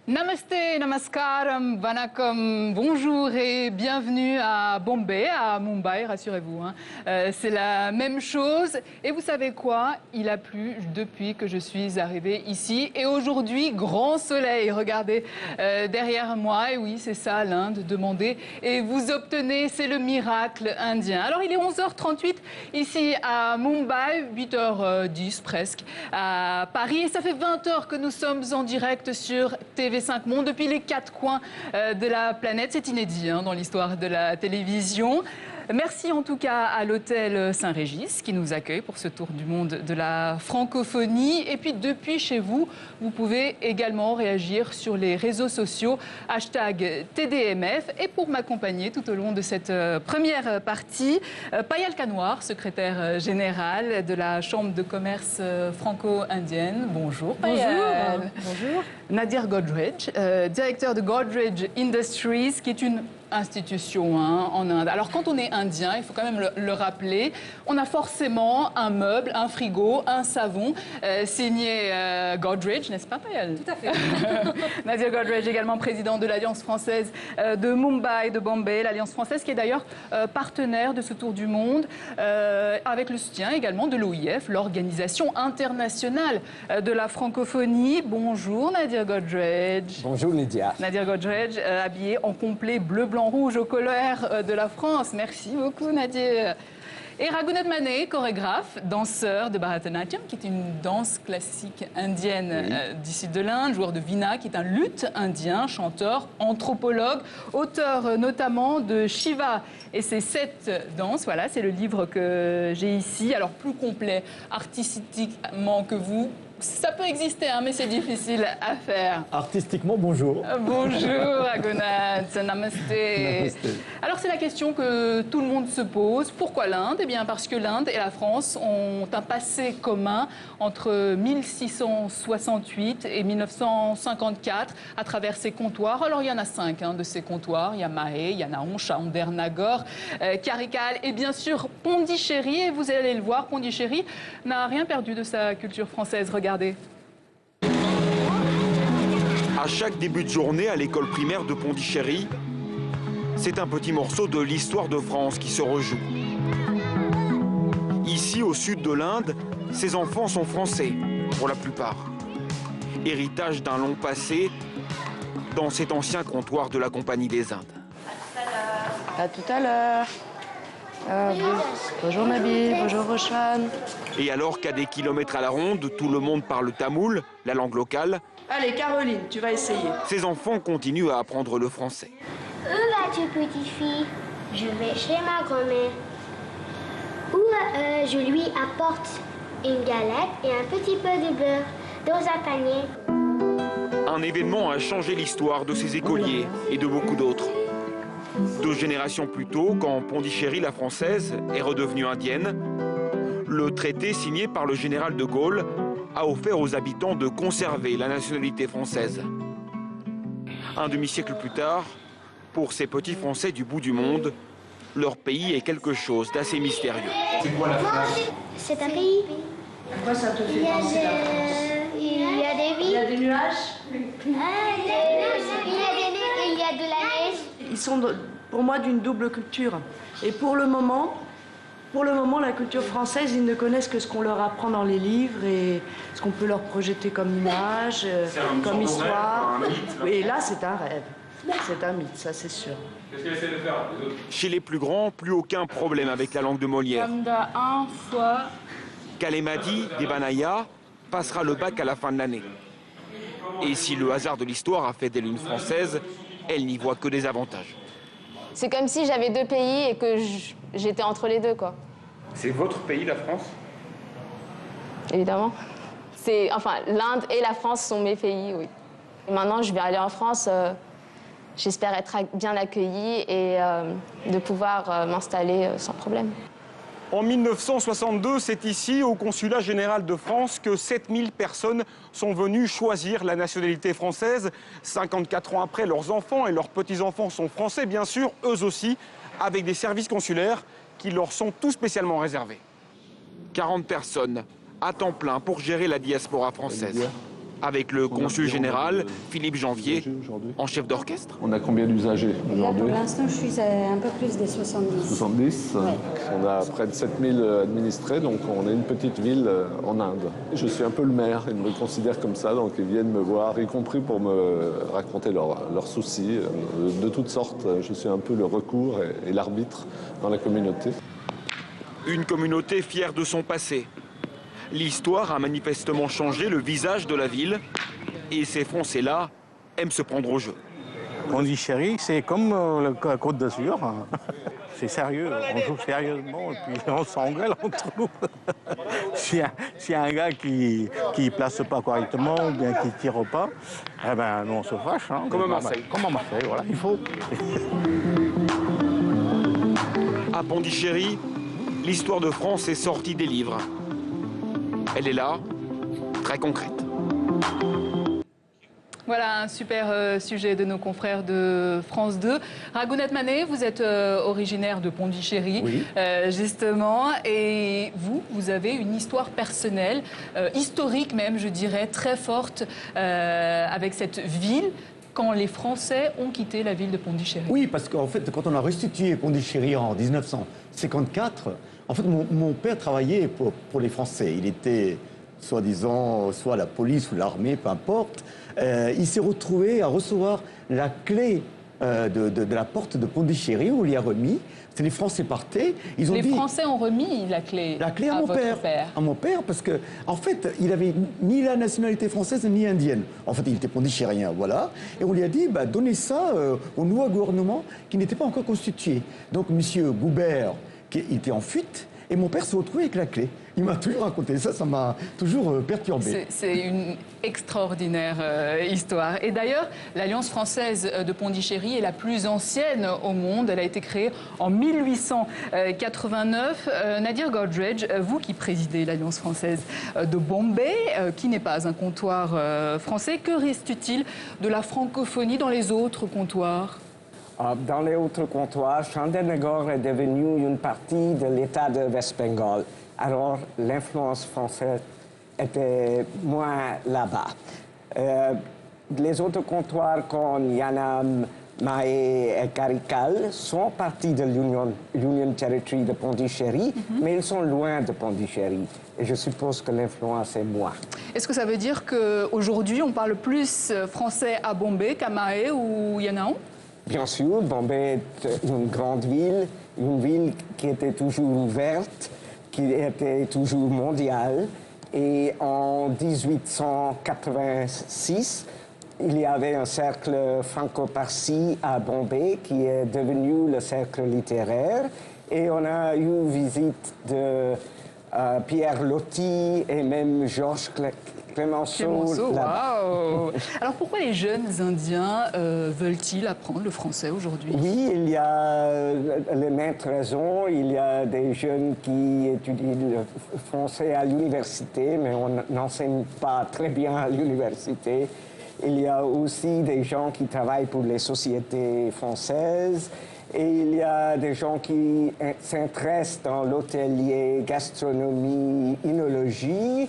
Namaste, namaskaram, vanakkam, bonjour et bienvenue à Bombay, à Mumbai, rassurez-vous. C'est la même chose. Et vous savez quoi? Il a plu depuis que je suis arrivée ici. Et aujourd'hui, grand soleil. Regardez derrière moi. Et oui, c'est ça l'Inde, demandez. Et vous obtenez, c'est le miracle indien. Alors, il est 11h38 ici à Mumbai, 8h10 presque à Paris. Et ça fait 20 heures que nous sommes en direct sur TV5 Monde depuis les quatre coins de la planète. C'est inédit dans l'histoire de la télévision. Merci en tout cas à l'hôtel Saint-Régis qui nous accueille pour ce tour du monde de la francophonie. Et puis depuis chez vous, vous pouvez également réagir sur les réseaux sociaux, hashtag TDMF. Et pour m'accompagner tout au long de cette première partie, Payal Kanwar, secrétaire général de la Chambre de commerce franco-indienne. Bonjour Payal. Bonjour. Nadir Godrej, directeur de Godrej Industries, qui est une institution en Inde. Alors quand on est indien, il faut quand même le rappeler, on a forcément un meuble, un frigo, un savon signé Godrej, n'est-ce pas Payal? Tout à fait. Nadir Godrej, également président de l'Alliance française de Mumbai, de Bombay, l'Alliance française qui est d'ailleurs partenaire de ce tour du monde, avec le soutien également de l'OIF, l'Organisation internationale de la francophonie. Bonjour Nadir Godrej. Bonjour Lydia. Nadir Godrej, habillée en complet bleu, blanc, rouge aux couleurs de la France. Merci beaucoup Nadir. Et Raghunath Mané, chorégraphe, danseur de Bharatanatyam, qui est une danse classique indienne d'ici de l'Inde, joueur de Veena, qui est un luth indien, chanteur, anthropologue, auteur notamment de Shiva et ses 7 danses. Voilà, c'est le livre que j'ai ici. Alors plus complet artistiquement que vous. Ça peut exister, mais c'est difficile à faire. Artistiquement, bonjour. Bonjour, Raghunath. Namasté. Namasté. Alors, c'est la question que tout le monde se pose. Pourquoi l'Inde? Eh bien, parce que l'Inde et la France ont un passé commun entre 1668 et 1954 à travers ces comptoirs. Alors, il y en a 5 de ces comptoirs. Il y a Mahé, il y a Naon, Chander, Nagore, Karikal et bien sûr Pondichéry. Et vous allez le voir, Pondichéry n'a rien perdu de sa culture française. Regardez. À chaque début de journée à l'école primaire de Pondichéry, c'est un petit morceau de l'histoire de France qui se rejoue. Ici, au sud de l'Inde, ces enfants sont français, pour la plupart. Héritage d'un long passé dans cet ancien comptoir de la Compagnie des Indes. À tout à l'heure. Bonjour Nabil, bonjour Roshan. Et alors qu'à des kilomètres à la ronde, tout le monde parle tamoul, la langue locale, Allez Caroline, tu vas essayer. ces enfants continuent à apprendre le français. Où vas-tu, petite fille? Je vais chez ma grand-mère. Où je lui apporte une galette et un petit peu de beurre dans un panier. Un événement a changé l'histoire de ces écoliers et de beaucoup d'autres. 2 générations plus tôt, quand Pondichéry, la française, est redevenue indienne, le traité signé par le général de Gaulle a offert aux habitants de conserver la nationalité française. Un demi-siècle plus tard, pour ces petits Français du bout du monde, leur pays est quelque chose d'assez mystérieux. C'est quoi la France? C'est un pays. Pourquoi ça te fait Il y a penser à la France? il y a des Il y a villes. des nuages. Il y a de la neige. Ils sont pour moi d'une double culture. Et pour le moment, la culture française, ils ne connaissent que ce qu'on leur apprend dans les livres et ce qu'on peut leur projeter comme image, comme histoire. Et là, c'est un rêve. C'est un mythe, ça c'est sûr. Qu'est-ce qu'elle essaie de faire les autres? Chez les plus grands, plus aucun problème avec la langue de Molière. Un fois. Kalemadi Devanaya passera le bac à la fin de l'année. Et si le hasard de l'histoire a fait d'elle une Française, elle n'y voit que des avantages. C'est comme si j'avais 2 pays et que j'étais entre les deux, quoi. C'est votre pays, la France? Évidemment. Enfin, l'Inde et la France sont mes pays, oui. Et maintenant, je vais aller en France. J'espère être bien accueillie et de pouvoir m'installer sans problème. En 1962, c'est ici, au Consulat général de France, que 7000 personnes sont venues choisir la nationalité française. 54 ans après, leurs enfants et leurs petits-enfants sont français, bien sûr, eux aussi, avec des services consulaires qui leur sont tout spécialement réservés. 40 personnes à temps plein pour gérer la diaspora française. avec le consul général Philippe Janvier en chef d'orchestre. On a combien d'usagers Là, aujourd'hui? pour l'instant, je suis à un peu plus des 70. 70. Ouais. On a près de 7000 administrés, donc on est une petite ville en Inde. Je suis un peu le maire, ils me considèrent comme ça, donc ils viennent me voir, y compris pour me raconter leurs soucis de toutes sortes. Je suis un peu le recours et l'arbitre dans la communauté. Une communauté fière de son passé. L'histoire a manifestement changé le visage de la ville et ces Français-là aiment se prendre au jeu. Pondichéry, c'est comme la Côte d'Azur. C'est sérieux, on joue sérieusement et puis on s'engueule entre nous. S'il y a un gars qui ne place pas correctement ou bien qui ne tire pas, eh ben, nous on se fâche. Hein. Comme à Marseille. Comme à Marseille, voilà, il faut. À Pondichéry, l'histoire de France est sortie des livres. Elle est là, très concrète. Voilà un super sujet de nos confrères de France 2. Raghunath Mané, vous êtes originaire de Pondichéry, Oui. Justement, et vous avez une histoire personnelle, historique même, je dirais, très forte avec cette ville quand les Français ont quitté la ville de Pondichéry. Oui, parce qu'en fait, quand on a restitué Pondichéry en 1954, en fait, mon père travaillait pour les Français. Il était, soi-disant, soit la police ou l'armée, peu importe. Il s'est retrouvé à recevoir la clé de la porte de Pondichéry, où il y a remis. Les Français partaient. Ils ont Les dit, Français ont remis la clé à mon votre père. À mon père, parce que en fait, il avait ni la nationalité française ni indienne. En fait, il était pondichérien, voilà. Et on lui a dit, bah, donnez ça au nouveau gouvernement qui n'était pas encore constitué. Donc, M. Goubert, qui était en fuite, et mon père s'est retrouvé avec la clé. Il m'a toujours raconté ça, ça m'a toujours perturbé. C'est une extraordinaire histoire. Et d'ailleurs, l'Alliance française de Pondichéry est la plus ancienne au monde. Elle a été créée en 1889. Nadir Godrej, vous qui présidez l'Alliance française de Bombay, qui n'est pas un comptoir français, que reste-t-il de la francophonie dans les autres comptoirs ? Dans les autres comptoirs, Chandernagore est devenu une partie de l'État de West-Bengal. Alors, l'influence française était moins là-bas. Les autres comptoirs comme Yanam, Mahé et Karikal sont partis de l'Union Territory de Pondichéry, mais ils sont loin de Pondichéry. Et je suppose que l'influence est moins. Est-ce que ça veut dire qu'aujourd'hui, on parle plus français à Bombay qu'à Mahé ou Yanao ? Bien sûr, Bombay est une grande ville, une ville qui était toujours ouverte, qui était toujours mondiale. Et en 1886, il y avait un cercle franco-parsi à Bombay qui est devenu le cercle littéraire. Et on a eu visite de Pierre Loti et même Georges Clemenceau. Wow. Alors pourquoi les jeunes Indiens veulent-ils apprendre le français aujourd'hui ? Oui, il y a les mêmes raisons. Il y a des jeunes qui étudient le français à l'université, mais on n'enseigne pas très bien à l'université. Il y a aussi des gens qui travaillent pour les sociétés françaises. Et il y a des gens qui s'intéressent dans l'hôtelier, gastronomie, œnologie.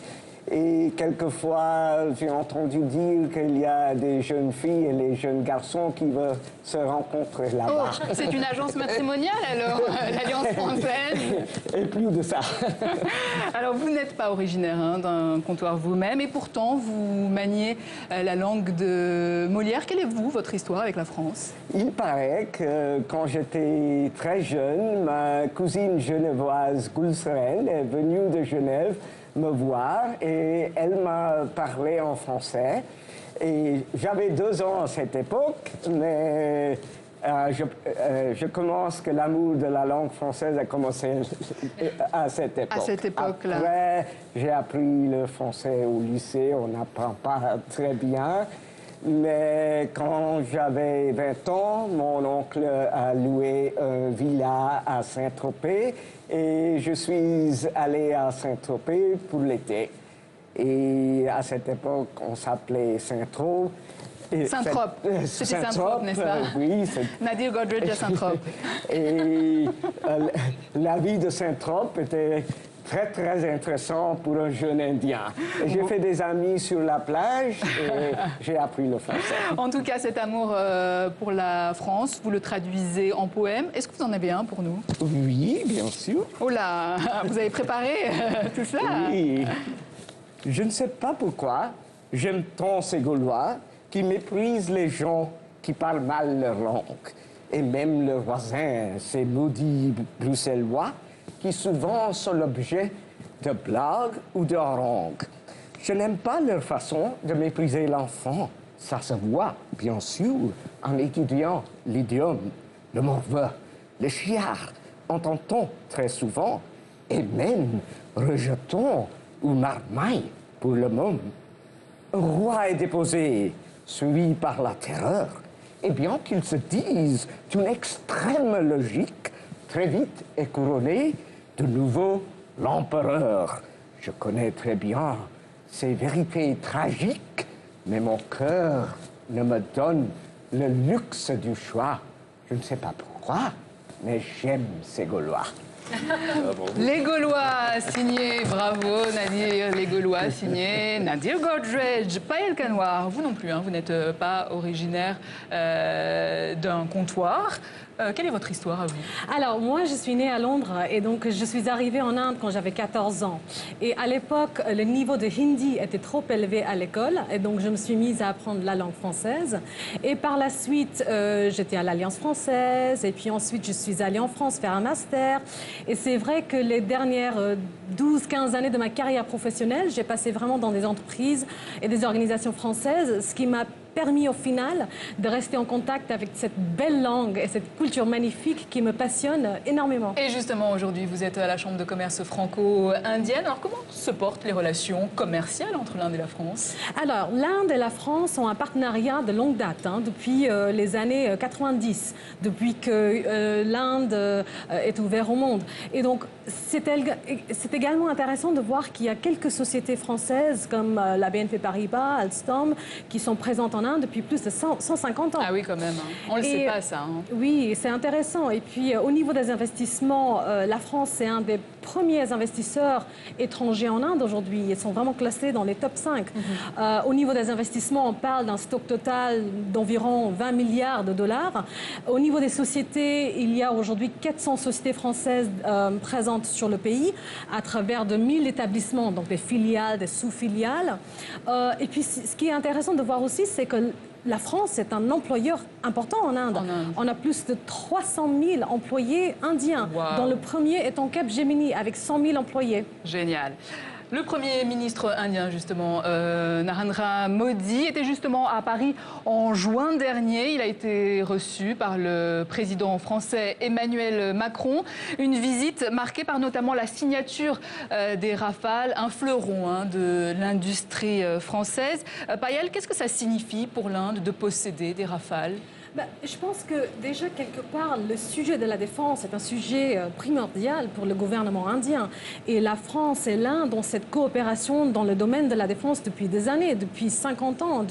Et quelquefois, j'ai entendu dire qu'il y a des jeunes filles et les jeunes garçons qui veulent se rencontrer là-bas. Oh, c'est une agence matrimoniale alors, l'Alliance française. Et plus de ça. Alors, vous n'êtes pas originaire d'un comptoir vous-même, et pourtant, vous maniez la langue de Molière. Quelle est, votre histoire avec la France ? Il paraît que quand j'étais très jeune, ma cousine genevoise Gulseren est venue de Genève me voir et elle m'a parlé en français. Et j'avais 2 ans à cette époque, mais je commence que l'amour de la langue française a commencé à cette époque. À cette époque-là. Après, j'ai appris le français au lycée, on n'apprend pas très bien. Mais quand j'avais 20 ans, mon oncle a loué une villa à Saint-Tropez et je suis allé à Saint-Tropez pour l'été. Et à cette époque, on s'appelait Saint-Trope. Saint-Trope. C'était Saint-Trope, n'est-ce pas ? Oui. Nadir Godrej à Saint-Trope. Et la vie de Saint-Trope était très, très intéressant pour un jeune Indien. J'ai fait des amis sur la plage et j'ai appris le français. En tout cas, cet amour pour la France, vous le traduisez en poème. Est-ce que vous en avez un pour nous? Oui, bien sûr. Oh là, vous avez préparé tout ça? Oui. Je ne sais pas pourquoi, j'aime tant ces Gaulois qui méprisent les gens qui parlent mal leur langue. Et même leurs voisins, ces maudits bruxellois, qui souvent sont l'objet de blagues ou de harangues. Je n'aime pas leur façon de mépriser l'enfant. Ça se voit, bien sûr, en étudiant l'idiome, le morveux, le chiard, entend-on très souvent, et même rejetons ou marmaille pour le môme. Un roi est déposé, suivi par la terreur, et bien qu'il se dise d'une extrême logique, très vite est couronné de nouveau l'empereur. Je connais très bien ces vérités tragiques, mais mon cœur ne me donne le luxe du choix. Je ne sais pas pourquoi, mais j'aime ces Gaulois. Les Gaulois, signé, bravo Nadir, les Gaulois, signé Nadir Godrej, Payal Khanwar. Vous non plus, hein, vous n'êtes pas originaire d'un comptoir. Quelle est votre histoire à vous? Alors, moi, je suis née à Londres et donc je suis arrivée en Inde quand j'avais 14 ans. Et à l'époque, le niveau de hindi était trop élevé à l'école et donc je me suis mise à apprendre la langue française. Et par la suite, j'étais à l'Alliance française et puis ensuite, je suis allée en France faire un master. Et c'est vrai que les dernières 12-15 années de ma carrière professionnelle, j'ai passé vraiment dans des entreprises et des organisations françaises, ce qui m'a permis au final de rester en contact avec cette belle langue et cette culture magnifique qui me passionne énormément. Et justement, aujourd'hui, vous êtes à la Chambre de commerce franco-indienne. Alors, comment se portent les relations commerciales entre l'Inde et la France? Alors, l'Inde et la France ont un partenariat de longue date, hein, depuis les années 90, depuis que l'Inde est ouverte au monde. Et donc, c'est également intéressant de voir qu'il y a quelques sociétés françaises comme la BNP Paribas, Alstom, qui sont présentes en Inde depuis plus de 150 ans. Ah oui, quand même. On ne le sait pas, ça. Hein. Oui, c'est intéressant. Et puis, au niveau des investissements, la France est un des premiers investisseurs étrangers en Inde aujourd'hui. Ils sont vraiment classés dans les top 5. Au niveau des investissements, on parle d'un stock total d'environ 20 milliards de dollars. Au niveau des sociétés, il y a aujourd'hui 400 sociétés françaises présentes sur le pays à travers de 1000 établissements, donc des filiales, des sous-filiales. Et puis, ce qui est intéressant de voir aussi, c'est que la France est un employeur important en Inde. On a plus de 300 000 employés indiens, dont le premier est en Capgemini avec 100 000 employés. Génial. Le Premier ministre indien, justement, Narendra Modi, était justement à Paris en juin dernier. Il a été reçu par le président français Emmanuel Macron. Une visite marquée par notamment la signature des Rafales, un fleuron de l'industrie française. Payal, qu'est-ce que ça signifie pour l'Inde de posséder des Rafales ? Je pense que déjà, quelque part, le sujet de la défense est un sujet primordial pour le gouvernement indien. Et la France et l'Inde ont cette coopération dans le domaine de la défense depuis des années, depuis 50 ans.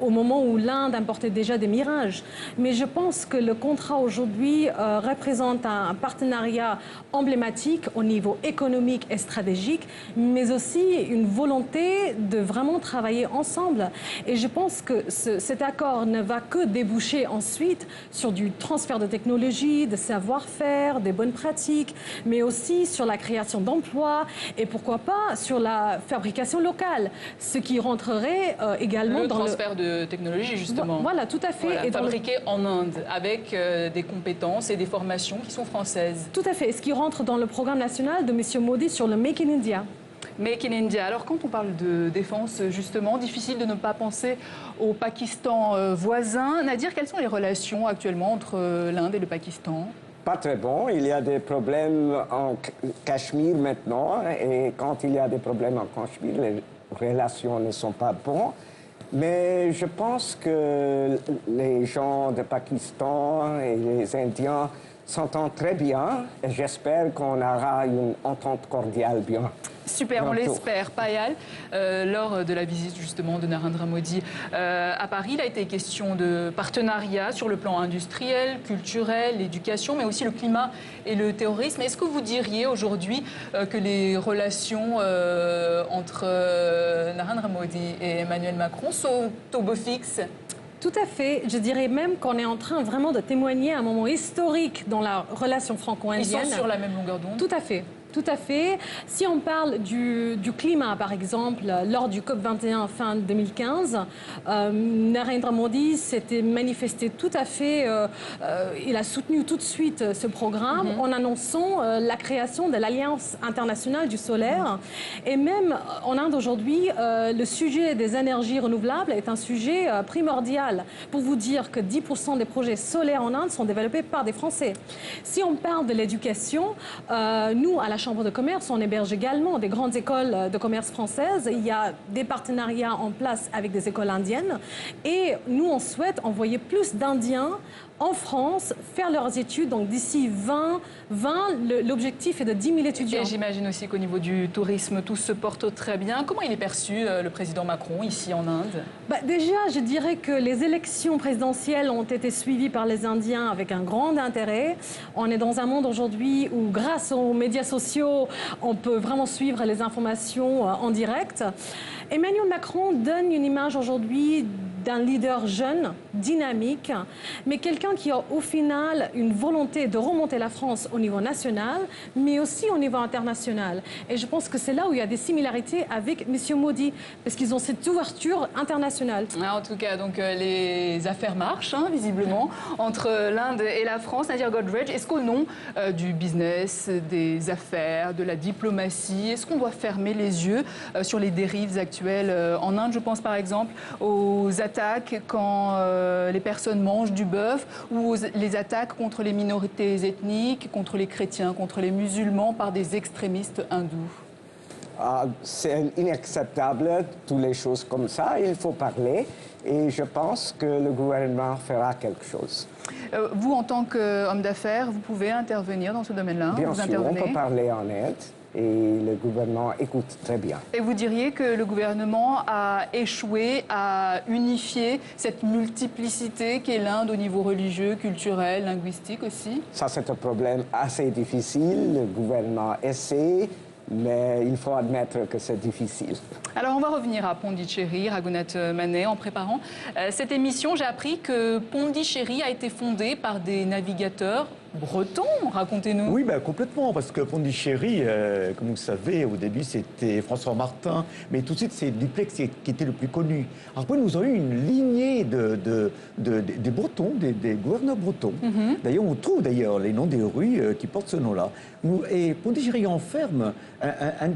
Au moment où l'Inde importait déjà des Mirages. Mais je pense que le contrat aujourd'hui représente un partenariat emblématique au niveau économique et stratégique, mais aussi une volonté de vraiment travailler ensemble. Et je pense que cet accord ne va que déboucher ensuite sur du transfert de technologie, de savoir-faire, des bonnes pratiques, mais aussi sur la création d'emplois et pourquoi pas sur la fabrication locale, ce qui rentrerait également dans le transfert de technologie, justement. Voilà, tout à fait. Voilà, et fabriqué en Inde, avec des compétences et des formations qui sont françaises. Tout à fait. Ce qui rentre dans le programme national de M. Modi sur le Make in India. Make in India. Alors, quand on parle de défense, justement, difficile de ne pas penser au Pakistan voisin. Nadir, quelles sont les relations actuellement entre l'Inde et le Pakistan ? Pas très bon. Il y a des problèmes en Cachemire maintenant. Et quand il y a des problèmes en Cachemire, les relations ne sont pas bonnes. Mais je pense que les gens du Pakistan et les Indiens s'entend très bien et j'espère qu'on aura une entente cordiale bien. Super, on l'espère. Payal, lors de la visite justement de Narendra Modi à Paris, il a été question de partenariat sur le plan industriel, culturel, l'éducation, mais aussi le climat et le terrorisme. Est-ce que vous diriez aujourd'hui que les relations entre Narendra Modi et Emmanuel Macron sont au beau fixe ? Tout à fait. Je dirais même qu'on est en train vraiment de témoigner un moment historique dans la relation franco-indienne. Ils sont sur la même longueur d'onde. Tout à fait. Tout à fait. Si on parle du climat, par exemple, lors du COP21 fin 2015, Narendra Modi s'était manifesté tout à fait, il a soutenu tout de suite ce programme en annonçant la création de l'Alliance internationale du solaire. Et même en Inde aujourd'hui, le sujet des énergies renouvelables est un sujet primordial. Pour vous dire que 10% des projets solaires en Inde sont développés par des Français. Si on parle de l'éducation, nous, à la Chambre de commerce, on héberge également des grandes écoles de commerce françaises. Il y a des partenariats en place avec des écoles indiennes. Et nous, on souhaite envoyer plus d'Indiens en France faire leurs études. Donc d'ici 2020, l'objectif est de 10 000 étudiants. Et j'imagine aussi qu'au niveau du tourisme, tout se porte très bien. Comment il est perçu, le président Macron, ici en Inde ? Déjà, je dirais que les élections présidentielles ont été suivies par les Indiens avec un grand intérêt. On est dans un monde aujourd'hui où, grâce aux médias sociaux, on peut vraiment suivre les informations en direct. Emmanuel Macron donne une image aujourd'hui d'un leader jeune, dynamique, mais quelqu'un qui a au final une volonté de remonter la France au niveau national, mais aussi au niveau international. Et je pense que c'est là où il y a des similarités avec M. Modi, parce qu'ils ont cette ouverture internationale. En tout cas, donc, les affaires marchent, visiblement, entre l'Inde et la France. Nadir Godrej, est-ce qu'au nom du business, des affaires, de la diplomatie, est-ce qu'on doit fermer les yeux sur les dérives actuelles en Inde? Je pense par exemple aux attaques quand les personnes mangent du bœuf ou les attaques contre les minorités ethniques, contre les chrétiens, contre les musulmans par des extrémistes hindous. C'est inacceptable, toutes les choses comme ça. Il faut parler et je pense que le gouvernement fera quelque chose. Vous, en tant qu'homme d'affaires, vous pouvez intervenir dans ce domaine-là? Bien sûr, on peut parler en aide. Et le gouvernement écoute très bien. Et vous diriez que le gouvernement a échoué à unifier cette multiplicité qu'est l'Inde au niveau religieux, culturel, linguistique aussi? Ça, c'est un problème assez difficile. Le gouvernement essaie, mais il faut admettre que c'est difficile. Alors, on va revenir à Pondichéry, Raghunath Manet. En préparant cette émission, j'ai appris que Pondichéry a été fondé par des navigateurs bretons. Racontez-nous. Oui, complètement, parce que Pondichéry, comme vous savez, au début, c'était François Martin, mais tout de suite, c'est Dupleix qui était le plus connu. Après, nous avons eu une lignée des Bretons, des gouverneurs bretons. D'ailleurs, on trouve les noms des rues qui portent ce nom-là. Et Pondichéry enferme un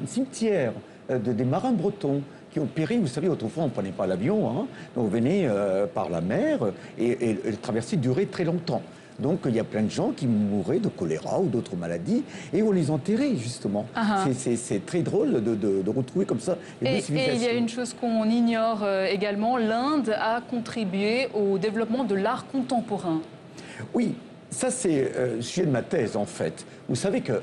cimetière des marins bretons qui ont péri. Vous savez, autrefois, on ne prenait pas l'avion, donc on venait par la mer et la traversée durait très longtemps. Donc, il y a plein de gens qui mouraient de choléra ou d'autres maladies et on les enterrait, justement. C'est très drôle de retrouver comme ça les deux civilisations. Et il y a une chose qu'on ignore également, l'Inde a contribué au développement de l'art contemporain. Oui, ça c'est le sujet de ma thèse, en fait. Vous savez que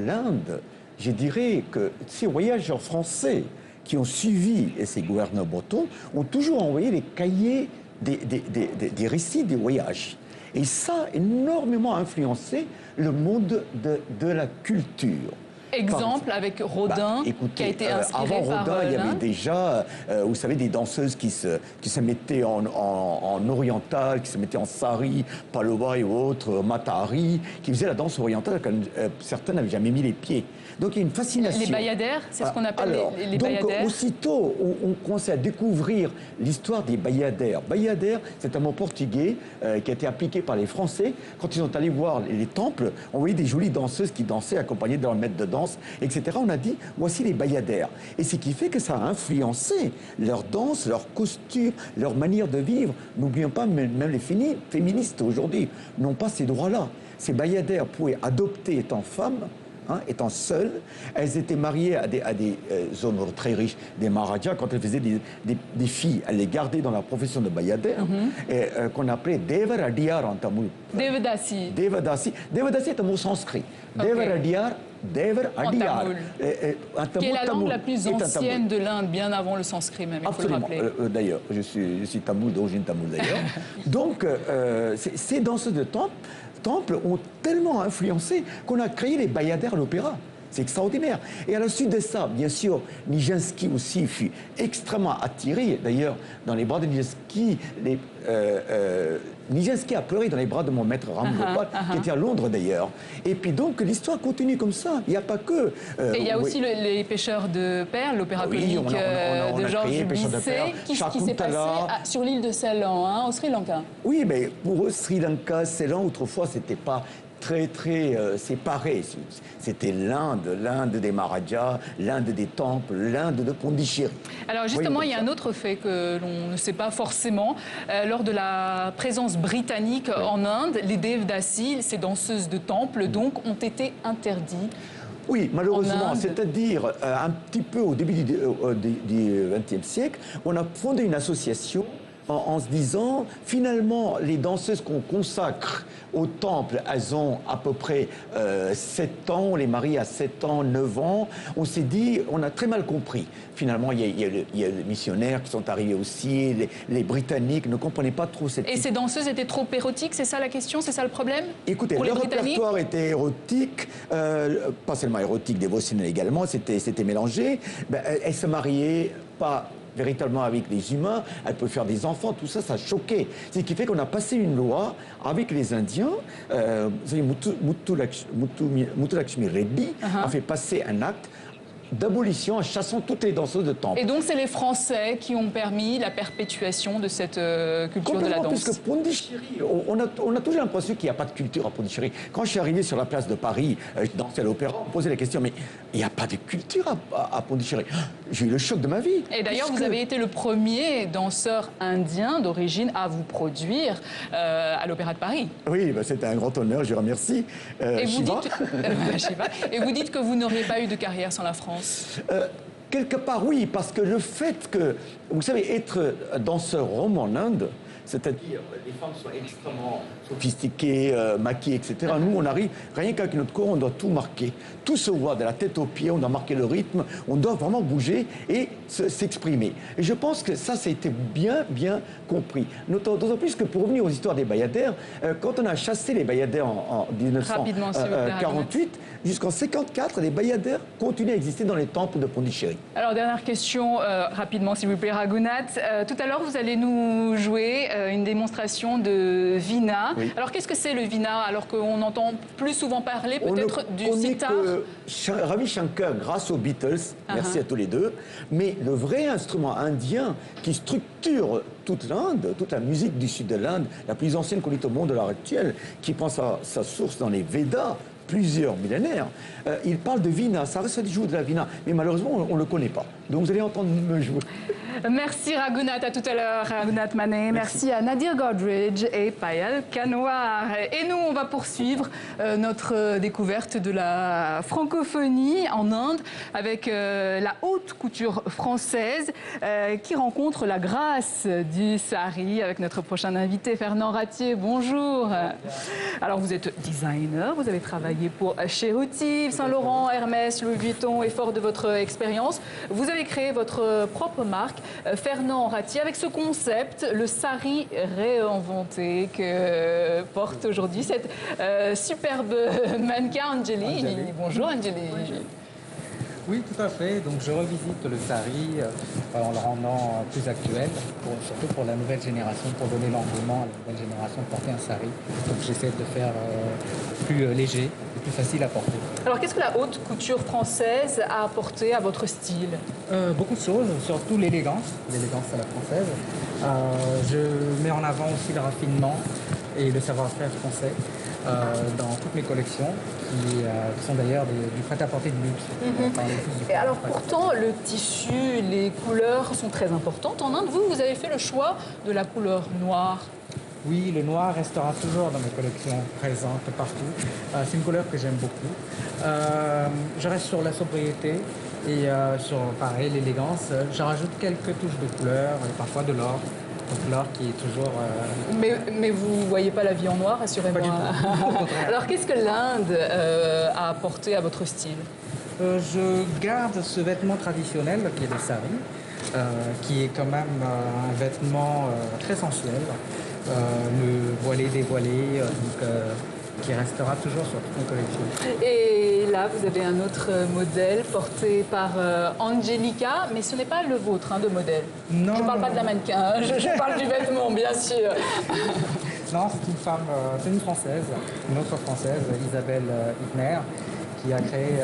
l'Inde, je dirais que ces voyageurs français qui ont suivi ces gouverneurs bretons ont toujours envoyé les cahiers des récits des voyages. Et ça a énormément influencé le monde de la culture. Exemple avec Rodin, qui a été inspiré avant par Rodin, il y avait l'Inde. déjà, vous savez, des danseuses qui se mettaient en oriental, qui se mettaient en sari, palova et autres, matahari, qui faisaient la danse orientale quand certains n'avaient jamais mis les pieds. Donc il y a une fascination. Les bayadères, c'est ce qu'on appelle les bayadères. Donc aussitôt, on commençait à découvrir l'histoire des bayadères. Bayadère, c'est un mot portugais qui a été appliqué par les Français. Quand ils sont allés voir les temples, on voyait des jolies danseuses qui dansaient accompagnées de leur maître de danse, etc. On a dit, voici les bayadères. Et ce qui fait que ça a influencé leur danse, leur costume, leur manière de vivre. N'oublions pas, même les féministes aujourd'hui n'ont pas ces droits-là. Ces bayadères pouvaient adopter étant femmes hein, étant seules, elles étaient mariées à des hommes très riches, des Maharajas. Quand elles faisaient des filles, elles les gardaient dans la profession de bayadère, qu'on appelait Devaradiyar en tamoul. Devadasi. Devadasi. Devadasi est un mot sanskrit. Okay. Devaradiyar, Devaradiyar. Qui est la langue la plus ancienne de l'Inde, bien avant le sanskrit même, il faut le rappeler. D'ailleurs, je suis tamoul, d'origine tamoul d'ailleurs. Donc, ces danseuses de temple ont tellement influencé qu'on a créé les bayadères à l'opéra. C'est extraordinaire. Et à la suite de ça, bien sûr, Nijinsky aussi fut extrêmement attiré. D'ailleurs, dans les bras de Nijinsky, Nijinsky a pleuré dans les bras de mon maître Ram Gopal, qui était à Londres d'ailleurs. Et puis donc, l'histoire continue comme ça. Il n'y a pas que... et il y a aussi les pêcheurs de perles, l'opéra comique de Georges Bizet, qui s'est passé sur l'île de Ceylan, hein, au Sri Lanka. Oui, mais pour eux, Sri Lanka, Ceylan, autrefois, c'était pas très séparé. C'était l'Inde des Maharajas, l'Inde des temples, l'Inde de Pondichéry. Alors justement, il y a un autre fait que l'on ne sait pas forcément. Lors de la présence britannique en Inde, les Devdasi, ces danseuses de temple, donc, ont été interdits. Oui, malheureusement, c'est-à-dire un petit peu au début du XXe siècle, on a fondé une association en se disant, finalement, les danseuses qu'on consacre au temple, elles ont à peu près 7 ans, on les marie à 7 ans, 9 ans. On s'est dit, on a très mal compris. Finalement, il y a les missionnaires qui sont arrivés aussi, les Britanniques ne comprenaient pas trop cette... Et ces danseuses étaient trop érotiques, c'est ça la question, c'est ça le problème? Écoutez, leur répertoire était érotique, pas seulement érotique, dévotionnel également, c'était mélangé. Elles se mariaient pas véritablement avec les humains, elles peuvent faire des enfants, tout ça, ça choquait. Ce qui fait qu'on a passé une loi avec les Indiens, vous savez, Muthulakshmi Reddy a fait passer un acte d'abolition en chassant toutes les danseuses de temple. Et donc c'est les Français qui ont permis la perpétuation de cette culture de la danse. Puisque Pondichéry, on a toujours l'impression qu'il n'y a pas de culture à Pondichéry. Quand je suis arrivé sur la place de Paris, je dansais à l'opéra, on me posait la question, mais il n'y a pas de culture à Pondichéry. J'ai eu le choc de ma vie. Et d'ailleurs, vous avez été le premier danseur indien d'origine à vous produire à l'Opéra de Paris. Oui, c'était un grand honneur, je remercie Shiva. Et vous dites que vous n'auriez pas eu de carrière sans la France. Quelque part, oui, parce que le fait que, vous savez, être danseur rome en Inde, c'est-à-dire les femmes sont extrêmement sophistiquées, maquillées, etc. Nous, on arrive, rien qu'avec notre corps, on doit tout marquer. Tout se voit, de la tête aux pieds, on doit marquer le rythme, on doit vraiment bouger et s'exprimer. Et je pense que ça a été bien compris. D'autant plus que pour revenir aux histoires des bayadères, quand on a chassé les bayadères en 1948, jusqu'en 1954, les bayadères continuent à exister dans les temples de Pondichéry. Alors, dernière question, rapidement, s'il vous plaît, Raghunath. Tout à l'heure, vous allez nous jouer une démonstration de Veena. Oui. Alors, qu'est-ce que c'est le Veena, alors qu'on entend plus souvent parler peut-être du sitar? Ravi Shankar, grâce aux Beatles, merci à tous les deux, mais le vrai instrument indien qui structure toute l'Inde, toute la musique du sud de l'Inde, la plus ancienne qu'on ait au monde de l'heure actuelle, qui prend sa source dans les Védas, plusieurs millénaires, il parle de Veena, ça reste du jour de la Veena, mais malheureusement on ne le connaît pas. Donc vous allez entendre me jouer. Merci Raghunath, à tout à l'heure Raghunath Mané. Merci à Nadir Godridge et Payal Kanwar. Et nous, on va poursuivre notre découverte de la francophonie en Inde avec la haute couture française qui rencontre la grâce du sari avec notre prochain invité Fernand Ratier. Bonjour. Alors vous êtes designer, vous avez travaillé pour Cheruti, Saint-Laurent, Hermès, Louis Vuitton et fort de votre expérience, vous avez créé votre propre marque, Fernand Ratier, avec ce concept, le sari réinventé que porte aujourd'hui cette superbe mannequin Anjali. Bonjour Anjali. Oui, tout à fait. Donc je revisite le sari en le rendant plus actuel, surtout pour la nouvelle génération, pour donner l'engouement à la nouvelle génération de porter un sari. Donc j'essaie de faire plus léger et plus facile à porter. Alors qu'est-ce que la haute couture française a apporté à votre style? Beaucoup de choses, surtout l'élégance à la française. Je mets en avant aussi le raffinement et le savoir-faire français. Dans toutes mes collections, qui sont d'ailleurs du prêt-à-porter de luxe. Et alors pourtant, le tissu, les couleurs sont très importantes en Inde. Vous avez fait le choix de la couleur noire. Oui, le noir restera toujours dans mes collections, présente partout. C'est une couleur que j'aime beaucoup. Je reste sur la sobriété et sur, pareil, l'élégance. Je rajoute quelques touches de couleur et parfois de l'or. Donc l'or qui est toujours... Mais vous ne voyez pas la vie en noir, assurez-moi. Pas du tout, au contraire. Alors qu'est-ce que l'Inde a apporté à votre style? Je garde ce vêtement traditionnel qui est le sari, qui est quand même un vêtement très sensuel, le voilé dévoilé, qui restera toujours sur toute mes collections. Et là, vous avez un autre modèle porté par Angelica, mais ce n'est pas le vôtre de modèle. Non, je ne parle pas de la mannequin, je parle du vêtement, bien sûr. Non, c'est une femme, c'est une Française, une autre Française, Isabelle Hitner, qui a créé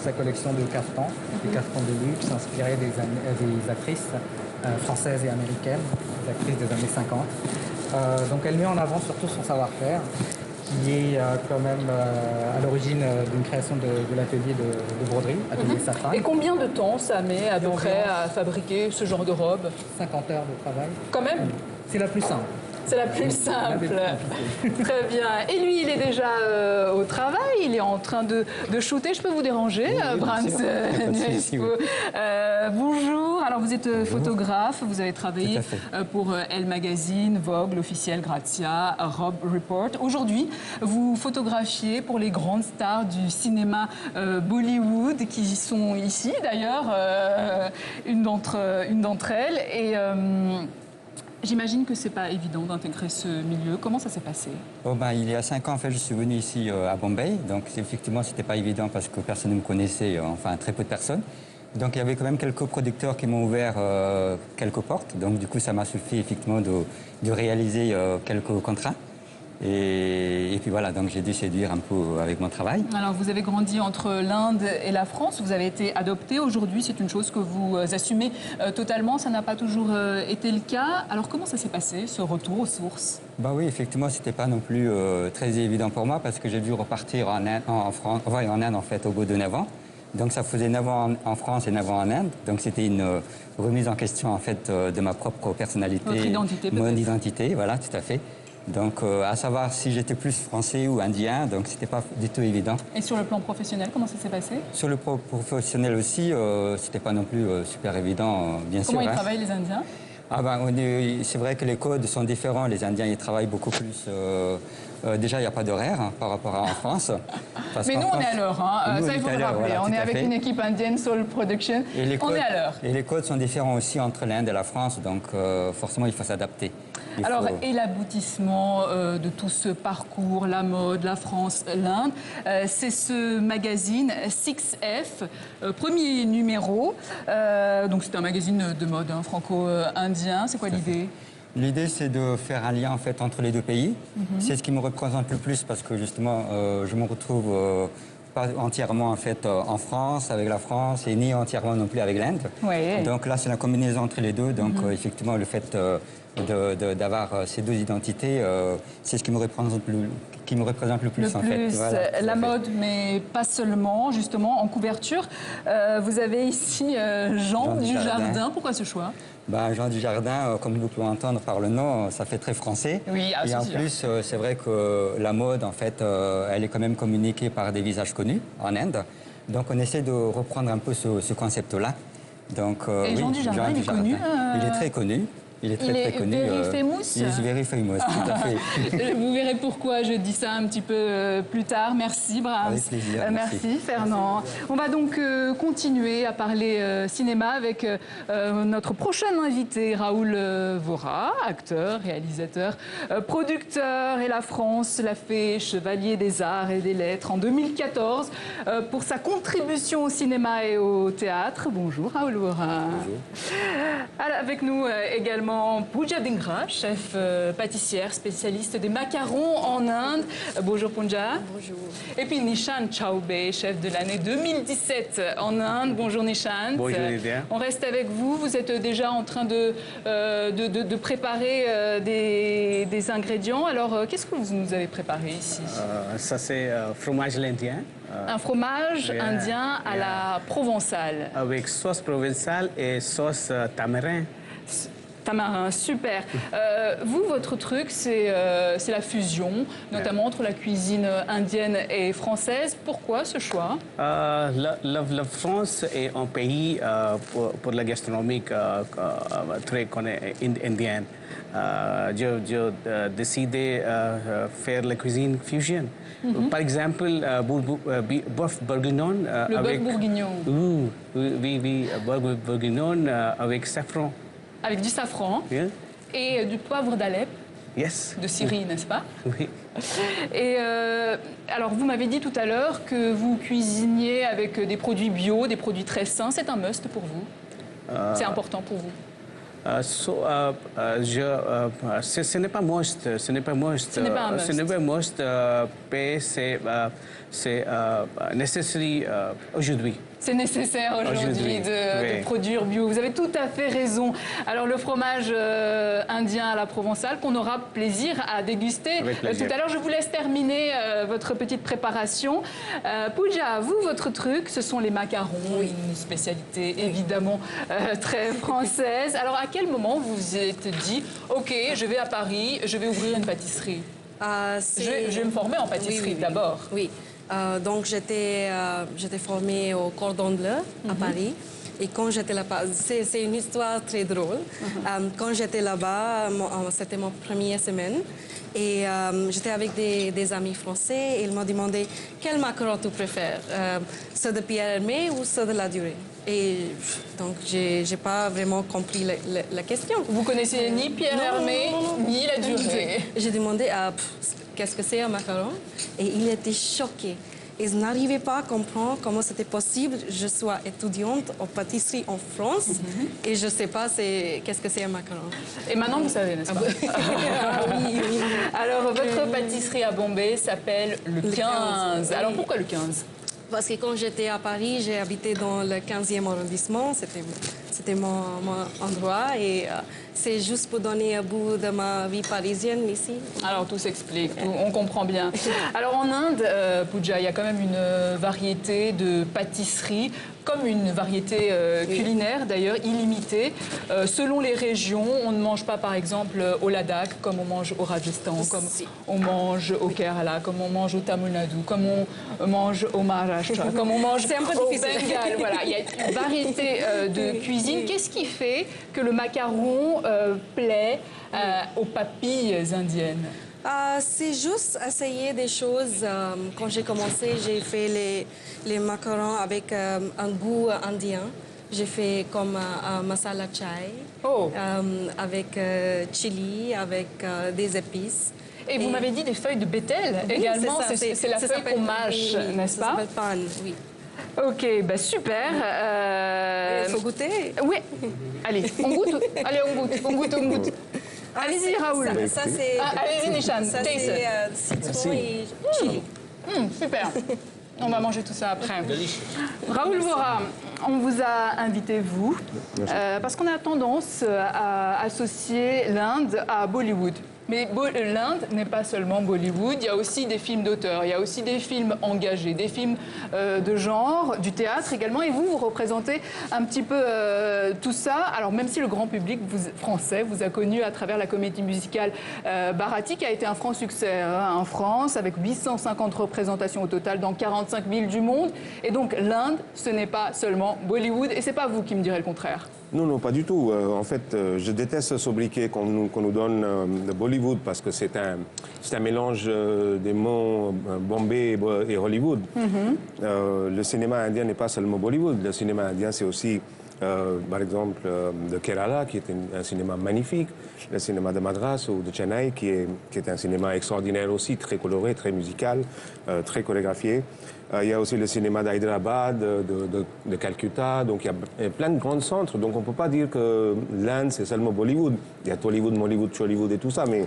sa collection de caftans, des caftans de luxe inspirés des actrices françaises et américaines, des actrices des années 50. Donc elle met en avant surtout son savoir-faire, qui est quand même à l'origine d'une création de l'atelier de broderie, atelier Safran. Et combien de temps ça met à peu près à fabriquer ce genre de robe? 50 heures de travail. Quand même? C'est la plus simple. C'est la plus simple. Très bien. Et lui, il est déjà au travail, il est en train de shooter. Je peux vous déranger, Brans Niesco. Bonjour. Alors, vous êtes photographe, vous avez travaillé pour Elle Magazine, Vogue, l'Officiel, Grazia, Rob Report. Aujourd'hui, vous photographiez pour les grandes stars du cinéma Bollywood qui sont ici, d'ailleurs, une d'entre elles. Et j'imagine que ce n'est pas évident d'intégrer ce milieu. Comment ça s'est passé? Il y a 5 ans, en fait, je suis venu ici à Bombay. Donc, effectivement, ce n'était pas évident parce que personne ne me connaissait, enfin, très peu de personnes. Donc, il y avait quand même quelques producteurs qui m'ont ouvert quelques portes. Donc, du coup, ça m'a suffi, effectivement, de réaliser quelques contrats. Et puis voilà, donc j'ai dû séduire un peu avec mon travail. Alors, vous avez grandi entre l'Inde et la France, vous avez été adopté. Aujourd'hui, c'est une chose que vous assumez totalement, ça n'a pas toujours été le cas. Alors, comment ça s'est passé, ce retour aux sources? Oui, effectivement, c'était pas non plus très évident pour moi parce que j'ai dû repartir en Inde, en Inde, en fait, au bout de 9 ans. Donc, ça faisait 9 ans en France et 9 ans en Inde. Donc, c'était une remise en question, en fait, de ma propre personnalité. Votre identité, peut-être. Mon identité, voilà, tout à fait. Donc, à savoir si j'étais plus français ou indien, donc c'était pas du tout évident. Et sur le plan professionnel, comment ça s'est passé? Sur le plan professionnel aussi, c'était pas non plus super évident, bien sûr. Comment ils travaillent, les Indiens? C'est vrai que les codes sont différents. Les Indiens, ils travaillent beaucoup plus. Déjà, il n'y a pas d'horaire par rapport à en France. Mais nous, on est à l'heure. Ça, il faut le rappeler. Voilà, on est avec une équipe indienne, Soul Production. On est à l'heure. Et les codes sont différents aussi entre l'Inde et la France. Donc, forcément, il faut s'adapter. Alors, et l'aboutissement de tout ce parcours, la mode, la France, l'Inde, c'est ce magazine 6F, premier numéro. Donc, c'est un magazine de mode franco-indien. C'est quoi l'idée? L'idée, c'est de faire un lien en fait entre les deux pays. C'est ce qui me représente le plus parce que justement, je me retrouve pas entièrement en fait en France, avec la France, et ni entièrement non plus avec l'Inde. Ouais. Donc là, c'est la combinaison entre les deux. Donc effectivement, le fait d'avoir ces deux identités, c'est ce qui me représente le plus en fait. Voilà, la mode, mais pas seulement, justement, en couverture. Vous avez ici Jean Dujardin. Pourquoi ce choix? Jean Dujardin, comme vous pouvez entendre par le nom, ça fait très français. Oui, et en plus, c'est vrai que la mode, en fait, elle est quand même communiquée par des visages connus en Inde. Donc, on essaie de reprendre un peu ce concept-là. Donc, et Jean Dujardin, il est connu Il est très connu. Il est très connu. Very famous. Il est very famous, tout à fait. Vous verrez pourquoi je dis ça un petit peu plus tard. Merci, Brahms. Avec plaisir. Merci, Fernand. On va donc continuer à parler cinéma avec notre prochain invité, Raoul Vora, acteur, réalisateur, producteur. Et la France l'a fait chevalier des arts et des lettres en 2014 pour sa contribution au cinéma et au théâtre. Bonjour, Raoul Vora. Bonjour. Alors, avec nous également Pooja Dhingra, chef pâtissière, spécialiste des macarons en Inde. Bonjour Pooja. Bonjour. Et puis Nishant Chaubey, chef de l'année 2017 en Inde. Bonjour Nishant. Bonjour Lydia. On reste avec vous. Vous êtes déjà en train de préparer des ingrédients. Alors, qu'est-ce que vous nous avez préparé ici? Ça, c'est fromage indien. Un fromage indien à la provençale. Avec sauce provençale et sauce tamarin. Tamarin, super. Vous, votre truc, c'est la fusion, notamment entre la cuisine indienne et française. Pourquoi ce choix? La France est un pays pour la gastronomie très indienne. J'ai décidé de faire la cuisine fusion. Par exemple, bœuf bourguignon. Le bœuf bourguignon. Oui, bœuf bourguignon avec safran. Avec du safran Yeah. et du poivre d'Alep. Yes. De Syrie, n'est-ce pas? Oui. Et alors, vous m'avez dit tout à l'heure que vous cuisiniez avec des produits bio, des produits très sains. C'est un must pour vous? C'est important pour vous? Ce n'est pas must. Ce n'est pas must. Ce n'est pas un must. Ce n'est pas must, mais c'est nécessaire aujourd'hui. C'est nécessaire aujourd'hui de produire bio. Vous avez tout à fait raison. Alors le fromage indien à la provençale qu'on aura plaisir à déguster tout à l'heure. Je vous laisse terminer votre petite préparation. Pooja, vous, votre truc, ce sont les macarons, une spécialité évidemment très française. Alors à quel moment vous vous êtes dit, OK, je vais à Paris, je vais ouvrir une pâtisserie? Je vais me former en pâtisserie d'abord. Oui. Donc, j'étais formée au Cordon Bleu à Paris. Et quand j'étais là-bas, c'est une histoire très drôle. Quand j'étais là-bas, c'était mon première semaine. Et j'étais avec des amis français. Et ils m'ont demandé quel macaron tu préfères, ceux de Pierre Hermé ou ceux de La Durée. Et donc, j'ai pas vraiment compris la question. Vous connaissez ni Pierre Hermé, ni La Durée. J'ai demandé qu'est-ce que c'est un macaron, et il était choqué. Ils n'arrivaient pas à comprendre comment c'était possible. Je suis étudiante en pâtisserie en France et je ne sais pas qu'est-ce que c'est un macaron. Et maintenant, vous savez, n'est-ce pas? Oui. Alors, votre pâtisserie à Bombay s'appelle le 15. Alors, pourquoi le 15? Parce que quand j'étais à Paris, j'ai habité dans le 15e arrondissement. C'était mon endroit et c'est juste pour donner un bout de ma vie parisienne ici. Alors tout s'explique, on comprend bien. Alors en Inde, Pooja, il y a quand même une variété de pâtisseries, comme une variété culinaire d'ailleurs illimitée. Selon les régions, on ne mange pas par exemple au Ladakh comme on mange au Rajasthan, comme on mange au Kerala, comme on mange au Tamil Nadu, comme on mange au Maharashtra, comme on mange au Bengale. Voilà, il y a une variété de cuisine. Qu'est-ce qui fait que le macaron plaît aux papilles indiennes? C'est juste essayer des choses. Quand j'ai commencé, j'ai fait les macarons avec un goût indien. J'ai fait comme un masala chai, avec chili, avec des épices. Et vous m'avez dit des feuilles de bétel également. C'est la feuille qu'on mâche, n'est-ce pas? Ça s'appelle pan, oui. Ok, bah super. Il faut goûter. Oui. Allez, on goûte. Allez, on goûte. Allez-y, Raoul. Ça c'est. Allez-y, Nishan. Ça c'est citron et chili. Super. On va manger tout ça après. Raoul Vohra, on vous a invité, vous, parce qu'on a tendance à associer l'Inde à Bollywood. Mais l'Inde n'est pas seulement Bollywood, il y a aussi des films d'auteur, il y a aussi des films engagés, des films de genre, du théâtre également. Et vous représentez un petit peu tout ça. Alors même si le grand public français vous a connu à travers la comédie musicale Bharati, qui a été un franc succès en France, avec 850 représentations au total dans 45 villes du monde. Et donc l'Inde, ce n'est pas seulement Bollywood, et c'est pas vous qui me direz le contraire. Non, pas du tout. En fait, je déteste ce sobriquet qu'on nous donne de Bollywood parce que c'est un mélange des mots Bombay et Hollywood. Le cinéma indien n'est pas seulement Bollywood. Le cinéma indien, c'est aussi, par exemple, de Kerala, qui est un cinéma magnifique. Le cinéma de Madras ou de Chennai, qui est un cinéma extraordinaire aussi, très coloré, très musical, très chorégraphié. Il y a aussi le cinéma d'Hyderabad, de Calcutta, donc il y a plein de grands centres. Donc on ne peut pas dire que l'Inde, c'est seulement Bollywood. Il y a Tollywood, Mollywood, Chollywood et tout ça, mais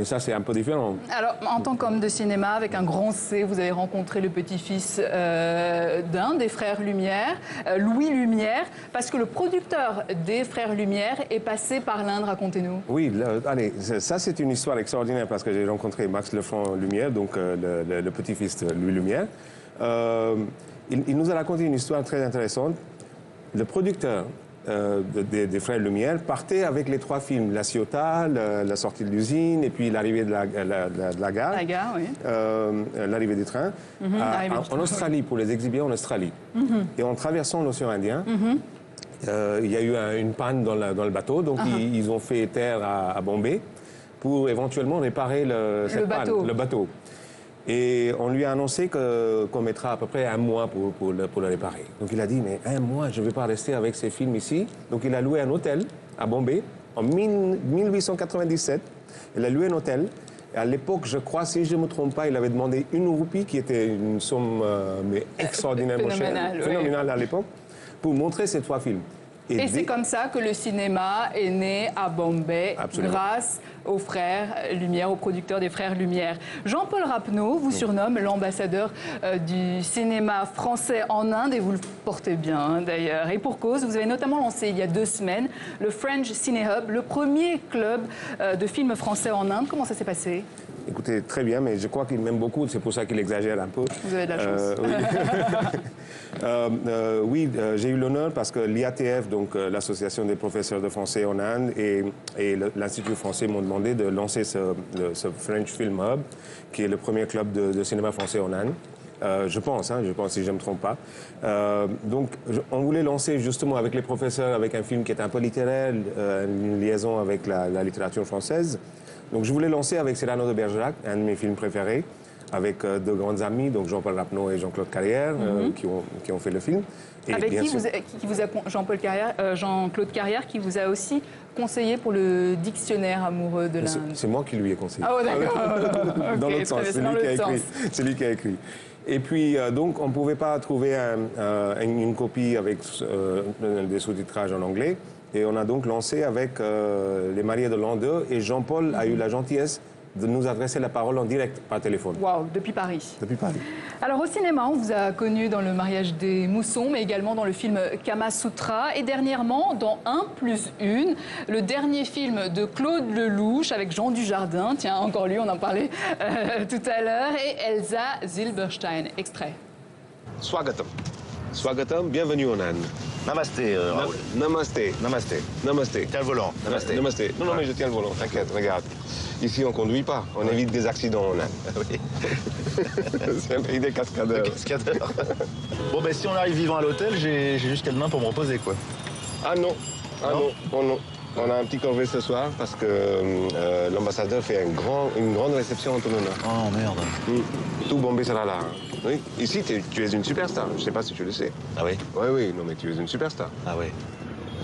ça, c'est un peu différent. Alors, en tant qu'homme de cinéma, avec un grand C, vous avez rencontré le petit-fils d'un des frères Lumière, Louis Lumière, parce que le producteur des frères Lumière est passé par l'Inde, racontez-nous. Oui, allez, ça c'est une histoire extraordinaire parce que j'ai rencontré Max Lefranc Lumière, donc le petit-fils de Louis Lumière. Il nous a raconté une histoire très intéressante. Le producteur des frères Lumière partait avec les 3 films, La Ciotat, la sortie de l'usine et puis l'arrivée de la gare. La gare, oui. L'arrivée des trains en Australie, pour les exhiber en Australie. Et en traversant l'océan Indien, il y a eu une panne dans le bateau, donc ils ont fait terre à Bombay pour éventuellement réparer le bateau. Et on lui a annoncé qu'on mettra à peu près 1 mois pour le réparer. Donc il a dit, mais 1 mois, je ne vais pas rester avec ces films ici. Donc il a loué un hôtel à Bombay en 1897. Il a loué un hôtel. Et à l'époque, je crois, si je ne me trompe pas, il avait demandé 1 roupie, qui était une somme mais extraordinairement chère, phénoménale à l'époque, pour montrer ces 3 films. Et c'est comme ça que le cinéma est né à Bombay, grâce aux frères Lumière, aux producteurs des frères Lumière. Jean-Paul Rapneau vous surnomme l'ambassadeur du cinéma français en Inde, et vous le portez bien d'ailleurs. Et pour cause, vous avez notamment lancé il y a 2 semaines le French Ciné Hub, le premier club de films français en Inde. Comment ça s'est passé ? Écoutez, très bien, mais je crois qu'il m'aime beaucoup, c'est pour ça qu'il exagère un peu. Vous avez de la chance. Oui, j'ai eu l'honneur parce que l'IATF, donc l'Association des professeurs de français en Inde, et l'Institut français m'ont demandé de lancer ce French Film Hub, qui est le premier club de cinéma français en Inde. Je pense si je ne me trompe pas. Donc, on voulait lancer justement avec les professeurs, avec un film qui est un peu littéraire, une liaison avec la littérature française. Donc, je voulais lancer avec Cyrano de Bergerac, un de mes films préférés, avec 2 grands amis, donc Jean-Paul Rapneau et Jean-Claude Carrière, qui ont fait le film. Et avec qui vous a Jean-Claude Carrière, qui vous a aussi conseillé pour le dictionnaire amoureux de l'Inde. C'est moi qui lui ai conseillé. Ah, d'accord. Dans l'autre sens, c'est lui qui a écrit. Et puis, donc, on ne pouvait pas trouver une copie avec des sous-titrages en anglais. Et on a donc lancé avec Les Mariés de l'an 2. Et Jean-Paul a eu la gentillesse de nous adresser la parole en direct par téléphone. Waouh, depuis Paris. Depuis Paris. Alors au cinéma, on vous a connu dans Le Mariage des Moussons, mais également dans le film Kama Sutra, et dernièrement dans 1+1, le dernier film de Claude Lelouch avec Jean Dujardin, tiens, encore lui, on en parlait tout à l'heure, et Elsa Zilberstein. Extrait. Swagatam. Swagatam, bienvenue en Inde. Namasté, Raoul. Namasté. Namasté. Namasté. Tiens le volant. Namasté. Namasté. Non, mais je tiens le volant, t'inquiète, regarde. Ici, on ne conduit pas, on évite des accidents en Inde. Oui. C'est un pays des cascadeurs. Des cascadeurs. Bon, ben si on arrive vivant à l'hôtel, j'ai jusqu'à demain pour me reposer, quoi. Ah non, non. On a un petit corvée ce soir parce que l'ambassadeur fait une grande réception en ton honneur. Oh merde. Tout Bombay sera là. Oui. Ici, tu es une superstar. Je ne sais pas si tu le sais. Ah oui? Oui, non, mais tu es une superstar. Ah oui.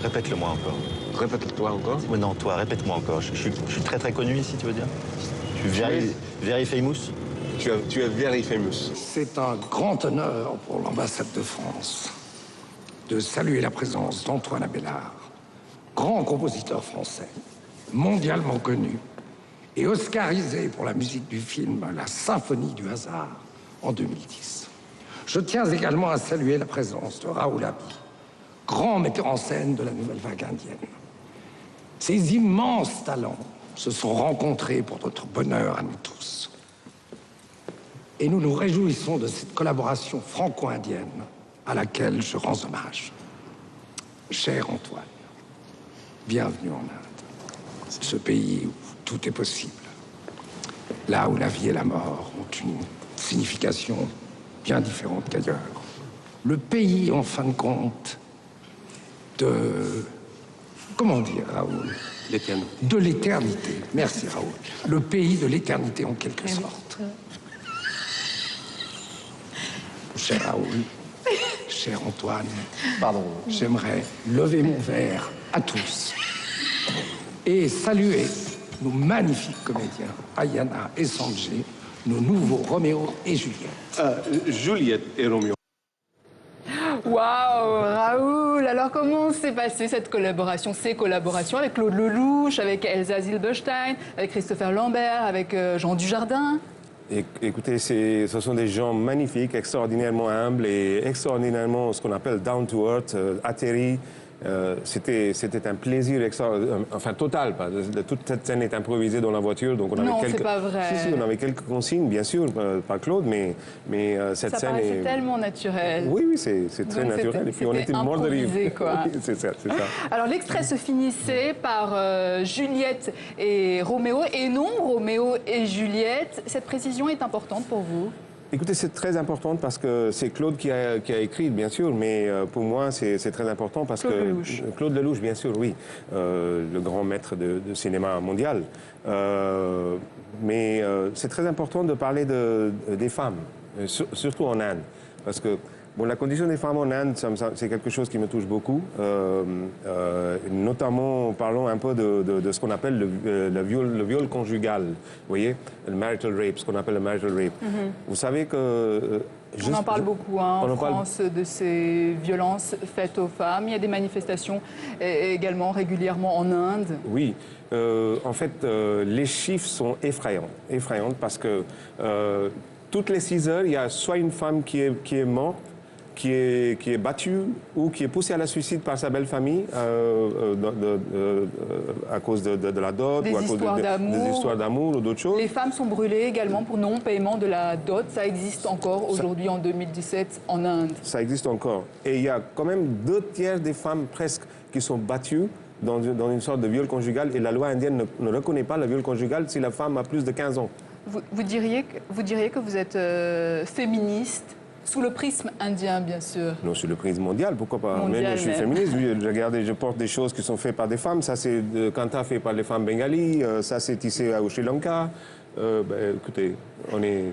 Répète-le-moi encore. Répète-le-toi encore? Oui, non, toi, répète-moi encore. Je suis très très connu ici, tu veux dire? Tu es very famous? Tu es very famous. C'est un grand honneur pour l'ambassade de France de saluer la présence d'Antoine Abélard, grand compositeur français, mondialement connu et oscarisé pour la musique du film La Symphonie du hasard en 2010. Je tiens également à saluer la présence de Raoul Abi, grand metteur en scène de la nouvelle vague indienne. Ces immenses talents se sont rencontrés pour notre bonheur à nous tous. Et nous nous réjouissons de cette collaboration franco-indienne à laquelle je rends hommage. Cher Antoine, bienvenue en Inde, ce pays où tout est possible. Là où la vie et la mort ont une signification bien différente qu'ailleurs. Le pays, en fin de compte, de... Comment dire, Raoul? L'éternité. De l'éternité. Merci, Raoul. Le pays de l'éternité, en quelque sorte. Cher Raoul, cher Antoine, pardon, j'aimerais lever mon verre à tous et saluer nos magnifiques comédiens, Ayana et Sanjay, nos nouveaux Roméo et Juliette. Juliette et Roméo. Waouh, Raoul! Alors comment s'est passée cette collaboration, ces collaborations avec Claude Lelouch, avec Elsa Zilberstein, avec Christopher Lambert, avec Jean Dujardin? Écoutez, ce sont des gens magnifiques, extraordinairement humbles et extraordinairement ce qu'on appelle down to earth, atterris. C'était un plaisir enfin total. Toute cette scène est improvisée dans la voiture, donc on avait non, quelques. c'est pas vrai. Si, on avait quelques consignes, bien sûr, pas Claude, mais cette ça scène paraissait tellement naturel. Oui, c'est très naturel. Et puis on était mort de rire. Oui, c'est ça. Alors l'extrait se finissait par Juliette et Roméo, et non Roméo et Juliette. Cette précision est importante pour vous? Écoutez, c'est très important parce que c'est Claude qui a écrit, bien sûr, mais pour moi, c'est très important parce Claude Lelouch. Claude Lelouch, bien sûr, oui, le grand maître de cinéma mondial. Mais c'est très important de parler des femmes, surtout en Inde, parce que la condition des femmes en Inde, c'est quelque chose qui me touche beaucoup. Notamment, parlons un peu de ce qu'on appelle le viol conjugal. Vous voyez, le marital rape, ce qu'on appelle le marital rape. Vous savez que... on en parle beaucoup en France de ces violences faites aux femmes. Il y a des manifestations également régulièrement en Inde. Oui. En fait, les chiffres sont effrayants parce que toutes les 6 heures, il y a soit une femme qui est morte, qui est battue ou qui est poussée à la suicide par sa belle famille à cause de la dot ou à cause des histoires d'amour ou d'autres choses. Les femmes sont brûlées également pour non-paiement de la dot. Ça existe encore aujourd'hui en 2017 en Inde. Ça existe encore. Et il y a quand même 2 tiers des femmes presque qui sont battues dans une sorte de viol conjugal. Et la loi indienne ne reconnaît pas le viol conjugal si la femme a plus de 15 ans. Vous diriez que vous êtes féministe sous le prisme indien, bien sûr. Non, sous le prisme mondial, pourquoi pas. Mondial, je suis féministe, je porte des choses qui sont faites par des femmes. Ça, c'est kanta fait par les femmes bengalis. Ça, c'est tissé au Sri Lanka. Écoutez, on est...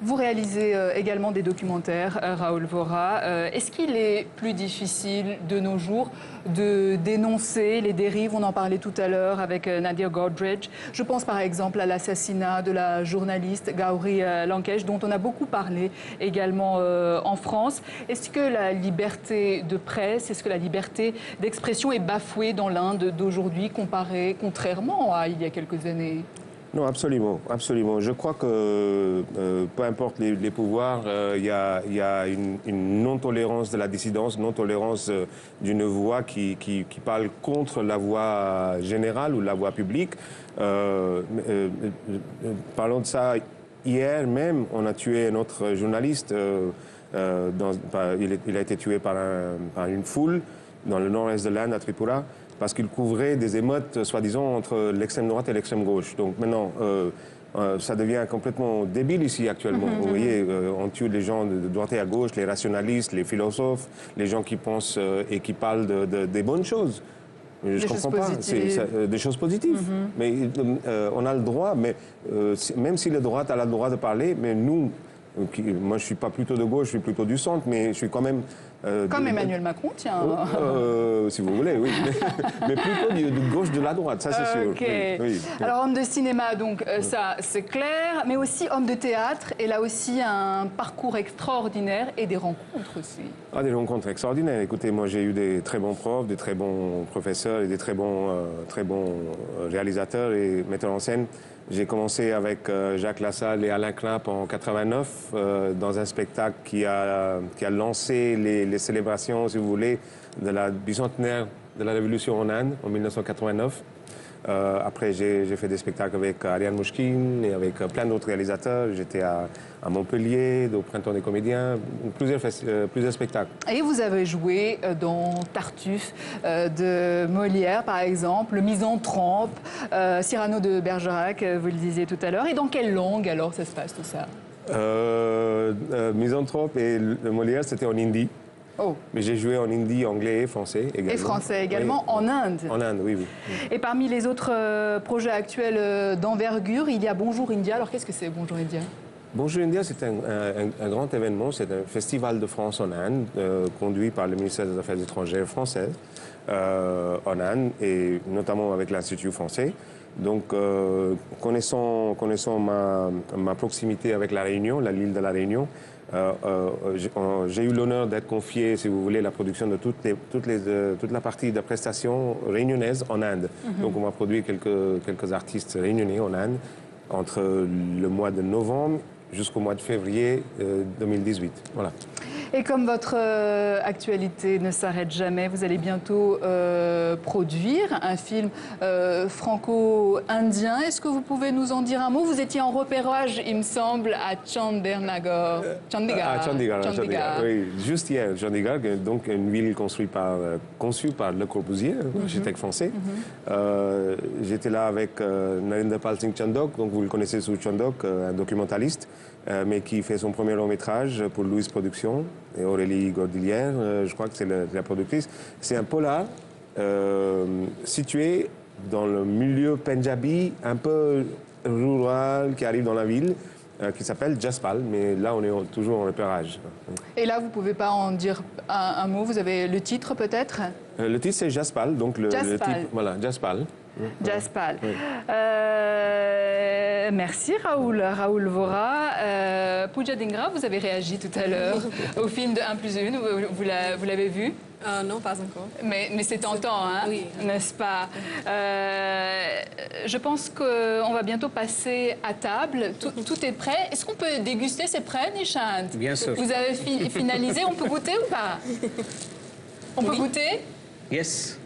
Vous réalisez également des documentaires, Raoul Vora. Est-ce qu'il est plus difficile de nos jours de dénoncer les dérives? On en parlait tout à l'heure avec Nadia Godrej. Je pense par exemple à l'assassinat de la journaliste Gauri Lankesh, dont on a beaucoup parlé également en France. Est-ce que la liberté de presse, est-ce que la liberté d'expression est bafouée dans l'Inde d'aujourd'hui, contrairement à il y a quelques années? Non, absolument, absolument. Je crois que peu importe les pouvoirs, il y a une non-tolérance de la dissidence, une non-tolérance d'une voix qui parle contre la voix générale ou la voix publique. Parlons de ça, hier même, on a tué un autre journaliste. Il a été tué par une foule dans le nord-est de l'Inde, à Tripura, parce qu'il couvrait des émeutes, soi-disant, entre l'extrême droite et l'extrême gauche. Donc maintenant, ça devient complètement débile ici actuellement. Vous voyez, on tue les gens de droite et à gauche, les rationalistes, les philosophes, les gens qui pensent et qui parlent des bonnes choses. Je ne comprends pas. C'est des choses positives. Mais on a le droit, mais même si la droite a le droit de parler, mais nous, moi je ne suis pas plutôt de gauche, je suis plutôt du centre, mais je suis quand même... Comme Emmanuel Macron, tiens. Si vous voulez, oui. Mais plutôt de gauche de la droite, ça c'est sûr. Oui. Alors homme de cinéma, donc ça c'est clair, mais aussi homme de théâtre, et là aussi un parcours extraordinaire et des rencontres aussi. Ah, des rencontres extraordinaires. Écoutez, moi j'ai eu des très bons profs, des très bons professeurs et des très bons réalisateurs et metteurs en scène. J'ai commencé avec Jacques Lassalle et Alain Knapp en 89 dans un spectacle qui a lancé les célébrations, si vous voulez, de la bicentenaire de la Révolution en Inde en 1989. Après, j'ai fait des spectacles avec Ariane Mouchkine et avec plein d'autres réalisateurs. J'étais à Montpellier, au Printemps des Comédiens, plusieurs spectacles. Et vous avez joué dans Tartuffe de Molière, par exemple, Le Misanthrope, Cyrano de Bergerac, vous le disiez tout à l'heure. Et dans quelle langue, alors, ça se passe, tout ça? Misanthrope et le Molière, c'était en hindi. Oh. Mais j'ai joué en hindi, anglais et français également. Et français également, oui. En Inde. En Inde, oui. Et parmi les autres projets actuels d'envergure, il y a Bonjour India. Alors qu'est-ce que c'est Bonjour India? Bonjour India, c'est un grand événement. C'est un festival de France en Inde, conduit par le ministère des Affaires étrangères français en Inde, et notamment avec l'Institut français. Donc, connaissant ma proximité avec la Réunion, l'île de la Réunion, j'ai eu l'honneur d'être confié, si vous voulez, la production de toute la partie de prestations réunionnaises en Inde. Donc on m'a produit quelques artistes réunionnais en Inde entre le mois de novembre jusqu'au mois de février 2018. Voilà. Et comme votre actualité ne s'arrête jamais, vous allez bientôt produire un film franco-indien. Est-ce que vous pouvez nous en dire un mot? Vous étiez en repérage, il me semble, à Chandigarh. À Chandigarh, oui, juste hier, Chandigarh, donc une ville conçue par Le Corbusier, architecte français. J'étais là avec Narinder Pal Singh Chandok, donc vous le connaissez sous Chandok, un documentaliste, mais qui fait son premier long métrage pour Louise Productions et Aurélie Gordilière, je crois que c'est la productrice. C'est un polar situé dans le milieu punjabi, un peu rural, qui arrive dans la ville, qui s'appelle Jaspal, mais là on est toujours en repérage. Et là, vous ne pouvez pas en dire un mot, vous avez le titre peut-être? Le titre c'est Jaspal, donc le titre, voilà, Jaspal. Jaspal. Oui. Merci Raoul Vora. Pooja Dhingra, vous avez réagi tout à l'heure au film de 1+1, vous l'avez vu? Non, pas encore. Mais c'est tentant, hein, oui. N'est-ce pas? Je pense qu'on va bientôt passer à table. Tout est prêt. Est-ce qu'on peut déguster? C'est prêt, Nishant? Bien sûr. Vous avez finalisé? On peut goûter ou pas? On peut goûter? Yes.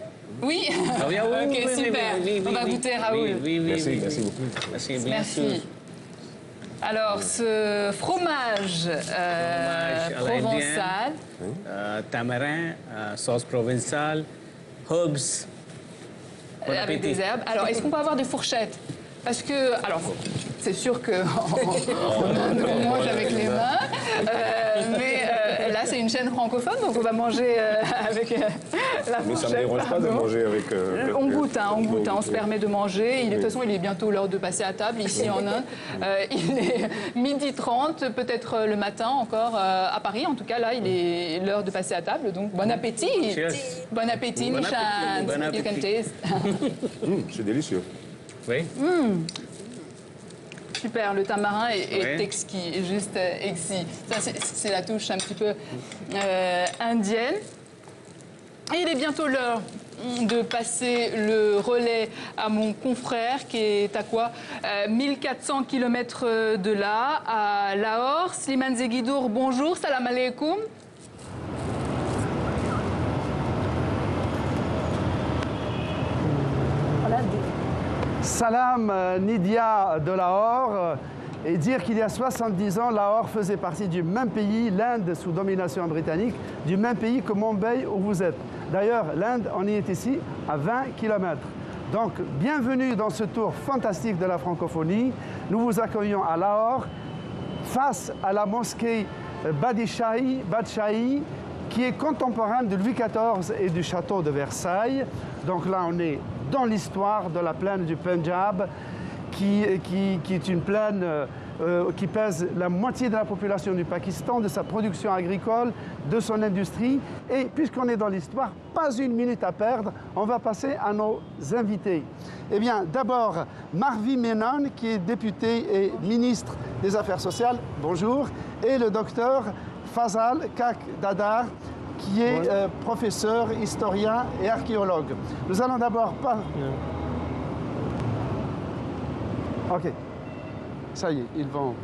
Oui. Ok, super. On va goûter, Raoul. Merci beaucoup. Merci. Alors, ce fromage provençal. Tamarin, sauce provençale, herbs. Avec des herbes. Alors, est-ce qu'on peut avoir des fourchettes? Parce que, alors, c'est sûr qu'on mange avec les mains, mais là, c'est une chaîne francophone, donc on va manger avec la fourchette. Mais ça ne me dérange pas de manger avec... on goûte, on se permet de manger. De toute façon, il est bientôt l'heure de passer à table, ici en Inde. Il est 12h30, peut-être le matin encore, à Paris. En tout cas, là, il est l'heure de passer à table, donc bon appétit. Bon appétit, Nishant. You can taste. C'est délicieux. Oui. Super, le tamarin est exquis, juste exquis. Ça, c'est la touche un petit peu indienne. Et il est bientôt l'heure de passer le relais à mon confrère qui est à quoi 1400 km de là, à Lahore. Slimane Zeguidour, bonjour, salam alaikum. Salam Nidia de Lahore, et dire qu'il y a 70 ans, Lahore faisait partie du même pays, l'Inde sous domination britannique, du même pays que Mumbai où vous êtes. D'ailleurs, l'Inde, on y est ici à 20 km. Donc, bienvenue dans ce tour fantastique de la francophonie. Nous vous accueillons à Lahore, face à la mosquée Badshahi, qui est contemporaine de Louis XIV et du château de Versailles. Donc là, on est dans l'histoire de la plaine du Punjab, qui est une plaine qui pèse la moitié de la population du Pakistan, de sa production agricole, de son industrie. Et puisqu'on est dans l'histoire, pas une minute à perdre, on va passer à nos invités. Eh bien, d'abord, Marvi Menon, qui est député et ministre des Affaires sociales, bonjour, et le docteur Fazal Kak Dadar, qui est professeur, historien et archéologue. Nous allons d'abord Ok, ça y est, ils vont...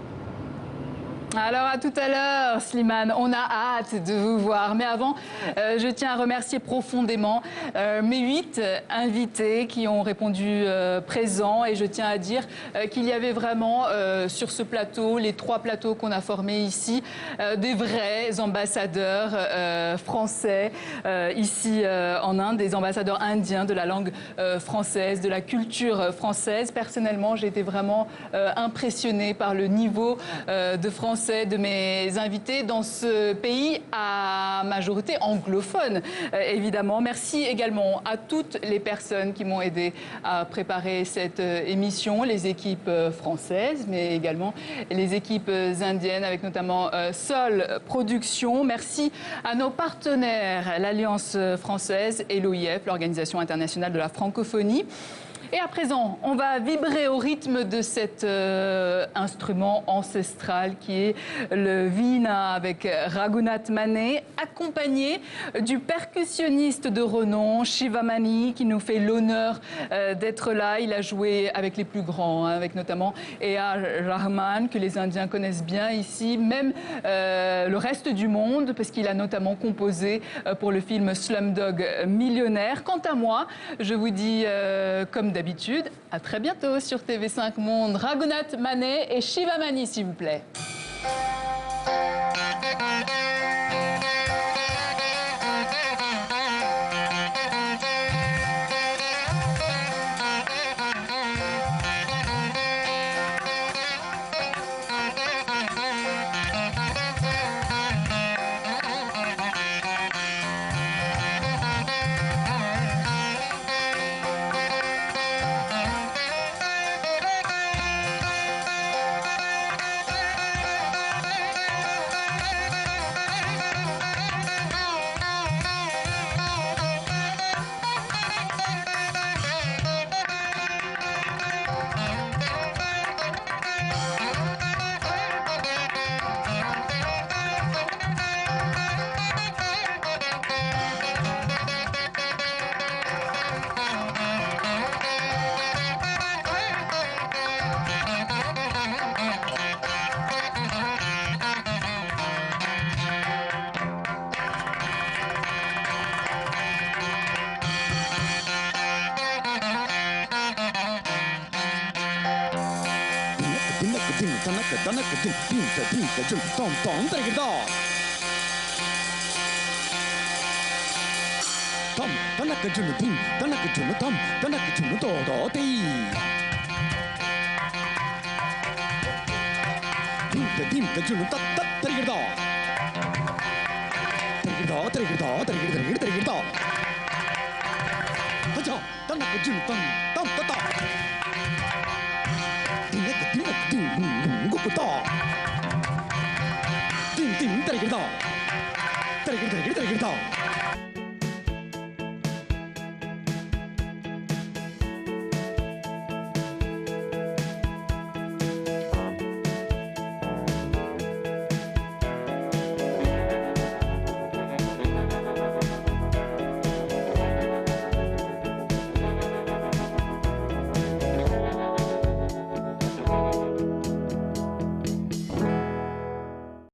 Alors à tout à l'heure, Slimane, on a hâte de vous voir. Mais avant, je tiens à remercier profondément mes 8 invités qui ont répondu présents. Et je tiens à dire qu'il y avait vraiment sur ce plateau, les 3 plateaux qu'on a formés ici, des vrais ambassadeurs français ici en Inde, des ambassadeurs indiens de la langue française, de la culture française. Personnellement, j'ai été vraiment impressionnée par le niveau de français de mes invités dans ce pays à majorité anglophone, évidemment. Merci également à toutes les personnes qui m'ont aidé à préparer cette émission, les équipes françaises, mais également les équipes indiennes, avec notamment Sol Productions. Merci à nos partenaires, l'Alliance française et l'OIF, l'Organisation internationale de la francophonie. Et à présent, on va vibrer au rythme de cet instrument ancestral qui est le Veena avec Raghunath Mané, accompagné du percussionniste de renom Shiva Mani qui nous fait l'honneur d'être là. Il a joué avec les plus grands, avec notamment A.R. Rahman, que les Indiens connaissent bien ici, même le reste du monde, parce qu'il a notamment composé pour le film Slumdog Millionnaire. Quant à moi, je vous dis comme d'habitude, à très bientôt sur TV5 Monde. Raghunath Mané et Shiva Mani, s'il vous plaît. Ding ding,